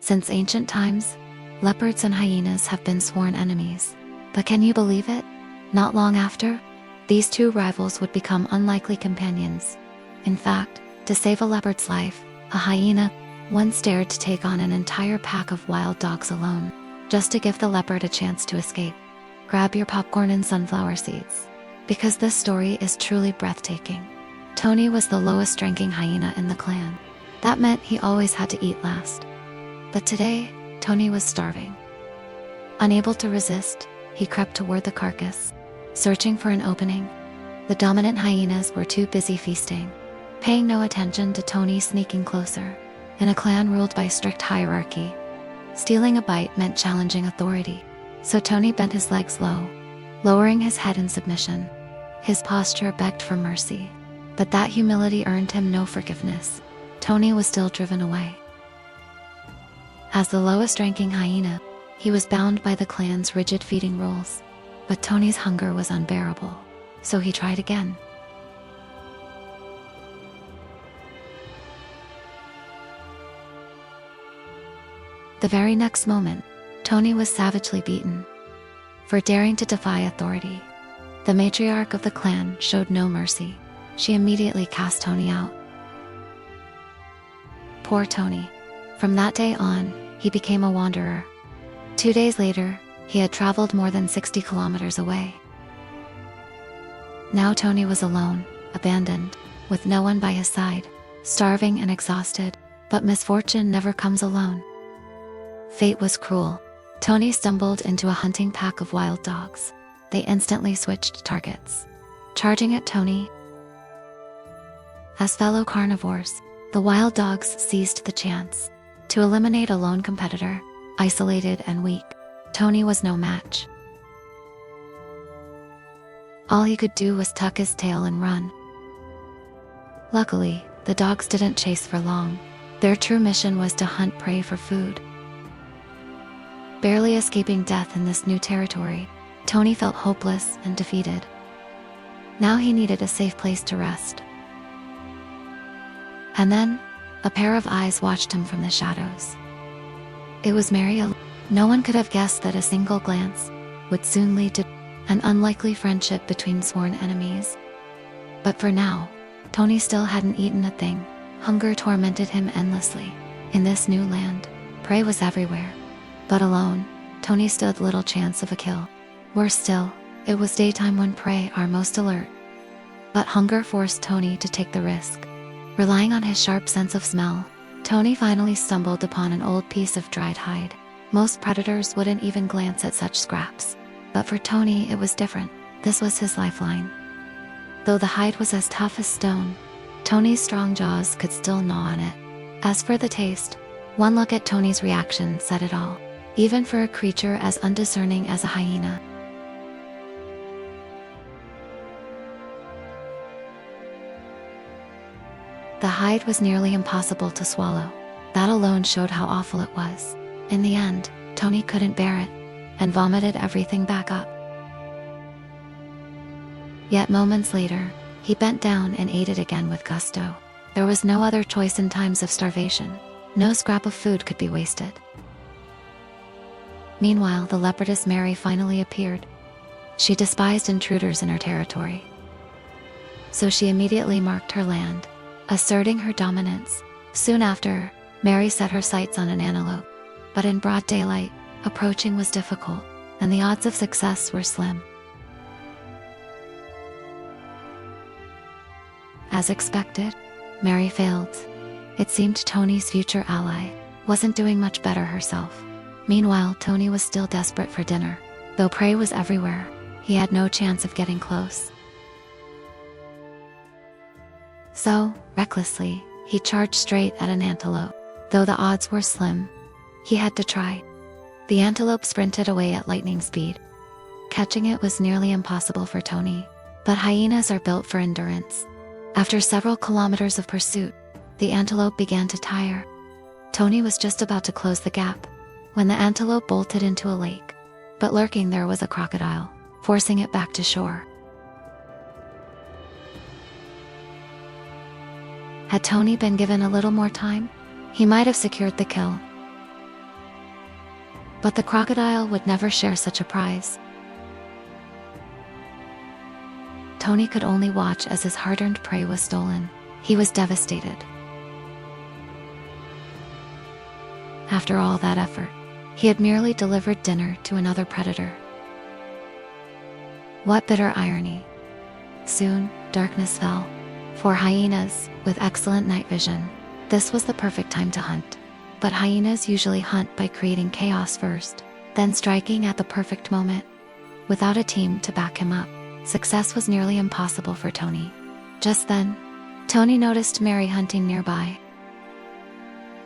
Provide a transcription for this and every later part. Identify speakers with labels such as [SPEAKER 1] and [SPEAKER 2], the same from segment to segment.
[SPEAKER 1] Since ancient times, leopards and hyenas have been sworn enemies. But can you believe it? Not long after, these two rivals would become unlikely companions. In fact, to save a leopard's life, a hyena once dared to take on an entire pack of wild dogs alone, just to give the leopard a chance to escape. Grab your popcorn and sunflower seeds, because this story is truly breathtaking. Tony was the lowest ranking hyena in the clan. That meant he always had to eat last. But today, Tony was starving. Unable to resist, he crept toward the carcass, searching for an opening. The dominant hyenas were too busy feasting, paying no attention to Tony sneaking closer. In a clan ruled by strict hierarchy, stealing a bite meant challenging authority. So Tony bent his legs low, lowering his head in submission. His posture begged for mercy, but that humility earned him no forgiveness. Tony was still driven away. As the lowest ranking hyena, he was bound by the clan's rigid feeding rules. But Tony's hunger was unbearable, so he tried again. The very next moment, Tony was savagely beaten. For daring to defy authority, the matriarch of the clan showed no mercy. She immediately cast Tony out. Poor Tony. From that day on, he became a wanderer. 2 days later, he had traveled more than 60 kilometers away. Now Tony was alone, abandoned, with no one by his side, starving and exhausted. But misfortune never comes alone. Fate was cruel. Tony stumbled into a hunting pack of wild dogs. They instantly switched targets, charging at Tony. As fellow carnivores, the wild dogs seized the chance to eliminate a lone competitor, isolated and weak. Tony was no match. All he could do was tuck his tail and run. Luckily, the dogs didn't chase for long. Their true mission was to hunt prey for food. Barely escaping death in this new territory, Tony felt hopeless and defeated. Now he needed a safe place to rest. And then, a pair of eyes watched him from the shadows. It was Mary. No one could have guessed that a single glance would soon lead to an unlikely friendship between sworn enemies. But for now, Tony still hadn't eaten a thing. Hunger tormented him endlessly. In this new land, prey was everywhere. But alone, Tony stood little chance of a kill. Worse still, it was daytime when prey are most alert. But hunger forced Tony to take the risk. Relying on his sharp sense of smell, Tony finally stumbled upon an old piece of dried hide. Most predators wouldn't even glance at such scraps. But for Tony, it was different. This was his lifeline. Though the hide was as tough as stone, Tony's strong jaws could still gnaw on it. As for the taste, one look at Tony's reaction said it all, even for a creature as undiscerning as a hyena. The hide was nearly impossible to swallow. That alone showed how awful it was. In the end, Tony couldn't bear it, and vomited everything back up. Yet moments later, he bent down and ate it again with gusto. There was no other choice in times of starvation. No scrap of food could be wasted. Meanwhile, the leopardess Mary finally appeared. She despised intruders in her territory, so she immediately marked her land, asserting her dominance. Soon after, Mary set her sights on an antelope. But in broad daylight, approaching was difficult, and the odds of success were slim. As expected, Mary failed. It seemed Tony's future ally wasn't doing much better herself. Meanwhile, Tony was still desperate for dinner. Though prey was everywhere, he had no chance of getting close. So, recklessly, he charged straight at an antelope. Though the odds were slim, he had to try. The antelope sprinted away at lightning speed. Catching it was nearly impossible for Tony, but hyenas are built for endurance. After several kilometers of pursuit, the antelope began to tire. Tony was just about to close the gap when the antelope bolted into a lake. But lurking there was a crocodile, forcing it back to shore. Had Tony been given a little more time, he might have secured the kill. But the crocodile would never share such a prize. Tony could only watch as his hard-earned prey was stolen. He was devastated. After all that effort, he had merely delivered dinner to another predator. What bitter irony. Soon, darkness fell. For hyenas, with excellent night vision, this was the perfect time to hunt. But hyenas usually hunt by creating chaos first, then striking at the perfect moment. Without a team to back him up, success was nearly impossible for Tony. Just then, Tony noticed Mary hunting nearby.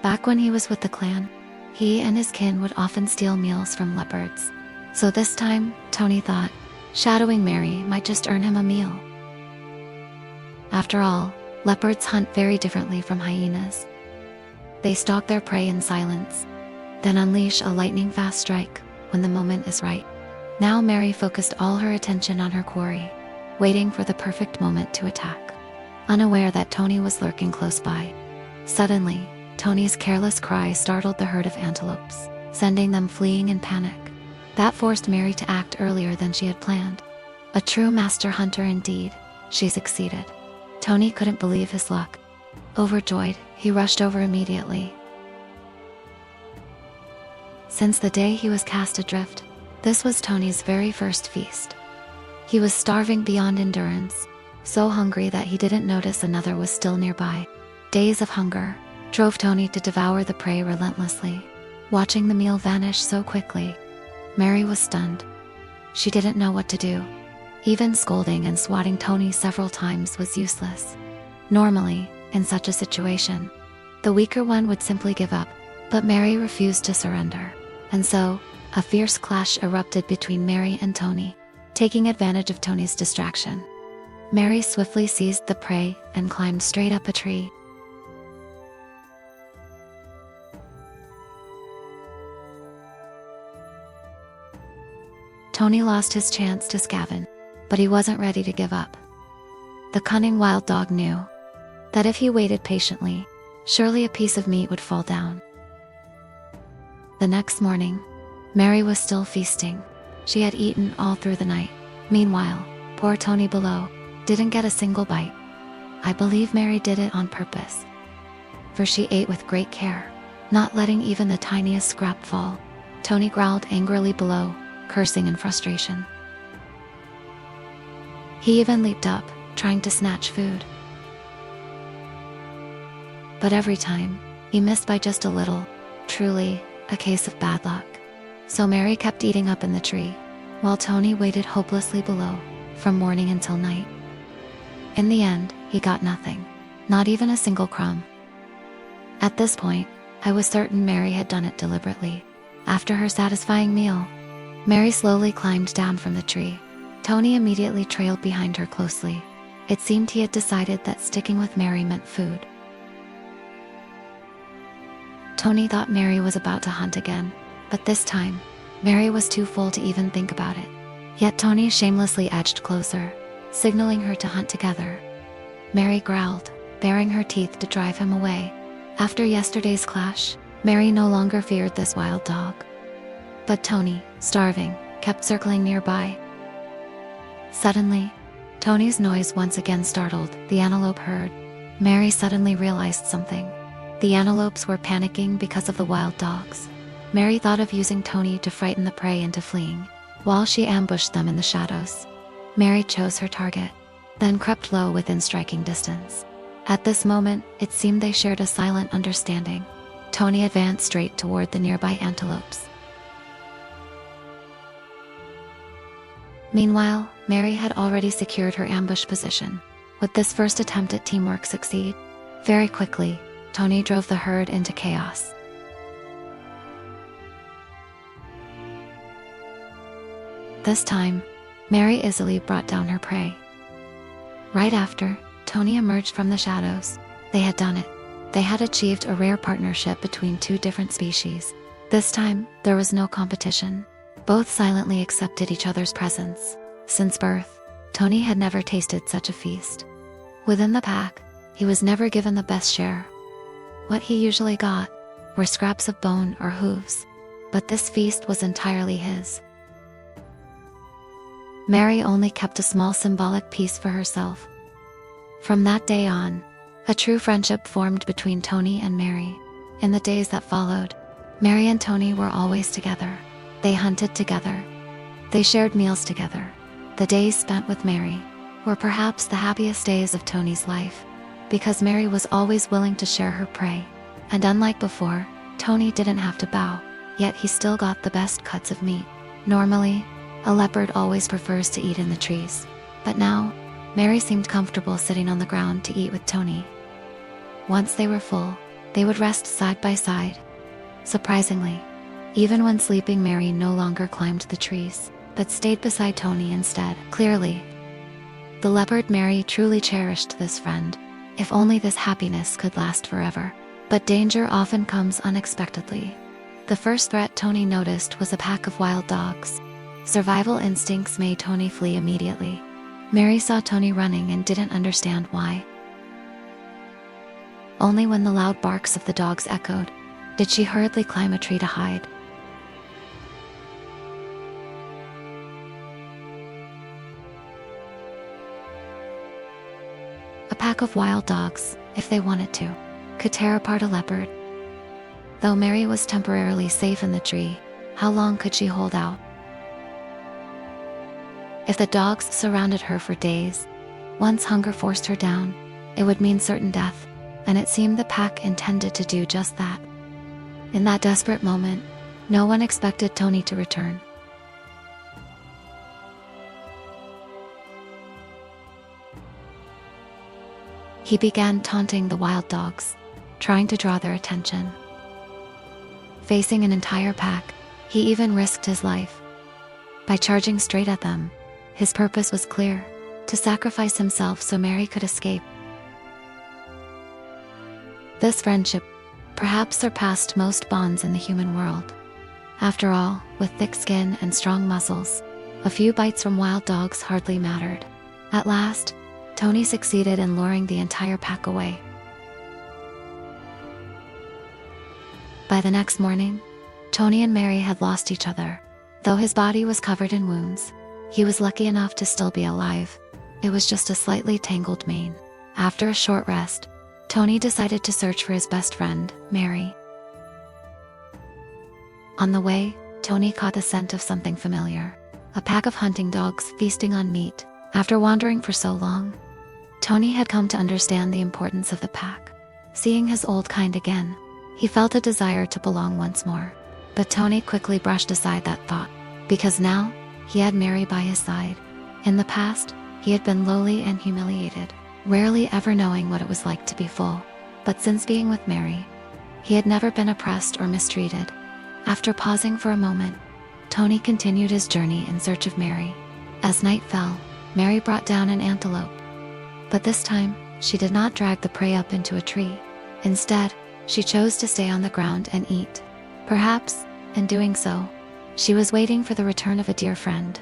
[SPEAKER 1] Back when he was with the clan, he and his kin would often steal meals from leopards. So this time, Tony thought, shadowing Mary might just earn him a meal. After all, leopards hunt very differently from hyenas. They stalk their prey in silence, then unleash a lightning-fast strike when the moment is right. Now Mary focused all her attention on her quarry, waiting for the perfect moment to attack, unaware that Tony was lurking close by. Suddenly, Tony's careless cry startled the herd of antelopes, sending them fleeing in panic. That forced Mary to act earlier than she had planned. A true master hunter indeed, she succeeded. Tony couldn't believe his luck. Overjoyed, he rushed over immediately. Since the day he was cast adrift, this was Tony's very first feast. He was starving beyond endurance, so hungry that he didn't notice another was still nearby. Days of hunger drove Tony to devour the prey relentlessly. Watching the meal vanish so quickly, Mary was stunned. She didn't know what to do. Even scolding and swatting Tony several times was useless. Normally, in such a situation, the weaker one would simply give up, but Mary refused to surrender. And so, a fierce clash erupted between Mary and Tony. Taking advantage of Tony's distraction, Mary swiftly seized the prey and climbed straight up a tree. Tony lost his chance to scavenge, but he wasn't ready to give up. The cunning wild dog knew that if he waited patiently, surely a piece of meat would fall down. The next morning, Mary was still feasting. She had eaten all through the night. Meanwhile, poor Tony below didn't get a single bite. I believe Mary did it on purpose, for she ate with great care, not letting even the tiniest scrap fall. Tony growled angrily below, cursing in frustration. He even leaped up, trying to snatch food. But every time, he missed by just a little. Truly, a case of bad luck. So Mary kept eating up in the tree, while Tony waited hopelessly below, from morning until night. In the end, he got nothing, not even a single crumb. At this point, I was certain Mary had done it deliberately. After her satisfying meal, Mary slowly climbed down from the tree. Tony immediately trailed behind her closely. It seemed he had decided that sticking with Mary meant food. Tony thought Mary was about to hunt again, but this time, Mary was too full to even think about it. Yet Tony shamelessly edged closer, signaling her to hunt together. Mary growled, baring her teeth to drive him away. After yesterday's clash, Mary no longer feared this wild dog. But Tony, starving, kept circling nearby. Suddenly, Tony's noise once again startled the antelope herd. Mary suddenly realized something. The antelopes were panicking because of the wild dogs. Mary thought of using Tony to frighten the prey into fleeing, while she ambushed them in the shadows. Mary chose her target, then crept low within striking distance. At this moment, it seemed they shared a silent understanding. Tony advanced straight toward the nearby antelopes. Meanwhile, Mary had already secured her ambush position. Would this first attempt at teamwork succeed? Very quickly, Tony drove the herd into chaos. This time, Mary easily brought down her prey. Right after, Tony emerged from the shadows. They had done it. They had achieved a rare partnership between two different species. This time, there was no competition. Both silently accepted each other's presence. Since birth, Tony had never tasted such a feast. Within the pack, he was never given the best share. What he usually got were scraps of bone or hooves. but this feast was entirely his. Mary only kept a small symbolic piece for herself. From that day on, a true friendship formed between Tony and Mary. In the days that followed, Mary and Tony were always together. They hunted together. They shared meals together. The days spent with Mary were perhaps the happiest days of Tony's life, because Mary was always willing to share her prey. And unlike before, Tony didn't have to bow, yet he still got the best cuts of meat. Normally, a leopard always prefers to eat in the trees, but now, Mary seemed comfortable sitting on the ground to eat with Tony. Once they were full, they would rest side by side. Surprisingly, even when sleeping, Mary no longer climbed the trees, but stayed beside Tony instead. Clearly, the leopard Mary truly cherished this friend. If only this happiness could last forever. But danger often comes unexpectedly. The first threat Tony noticed was a pack of wild dogs. Survival instincts made Tony flee immediately. Mary saw Tony running and didn't understand why. Only when the loud barks of the dogs echoed did she hurriedly climb a tree to hide. A pack of wild dogs, if they wanted to, could tear apart a leopard. Though Mary was temporarily safe in the tree, how long could she hold out? If the dogs surrounded her for days, once hunger forced her down, it would mean certain death, and it seemed the pack intended to do just that. In that desperate moment, no one expected Tony to return. He began taunting the wild dogs, trying to draw their attention. Facing an entire pack, he even risked his life. By charging straight at them, his purpose was clear: to sacrifice himself so Mary could escape. This friendship perhaps surpassed most bonds in the human world. After all, with thick skin and strong muscles, a few bites from wild dogs hardly mattered. At last, Tony succeeded in luring the entire pack away. By the next morning, Tony and Mary had lost each other. Though his body was covered in wounds, he was lucky enough to still be alive. It was just a slightly tangled mane. After a short rest, Tony decided to search for his best friend, Mary. On the way, Tony caught the scent of something familiar: a pack of hunting dogs feasting on meat. After wandering for so long, Tony had come to understand the importance of the pack. Seeing his old kind again, he felt a desire to belong once more. But Tony quickly brushed aside that thought, because now, he had Mary by his side. In the past, he had been lowly and humiliated, rarely ever knowing what it was like to be full. But since being with Mary, he had never been oppressed or mistreated. After pausing for a moment, Tony continued his journey in search of Mary. As night fell, Mary brought down an antelope. But this time, she did not drag the prey up into a tree. Instead, she chose to stay on the ground and eat. Perhaps, in doing so, she was waiting for the return of a dear friend.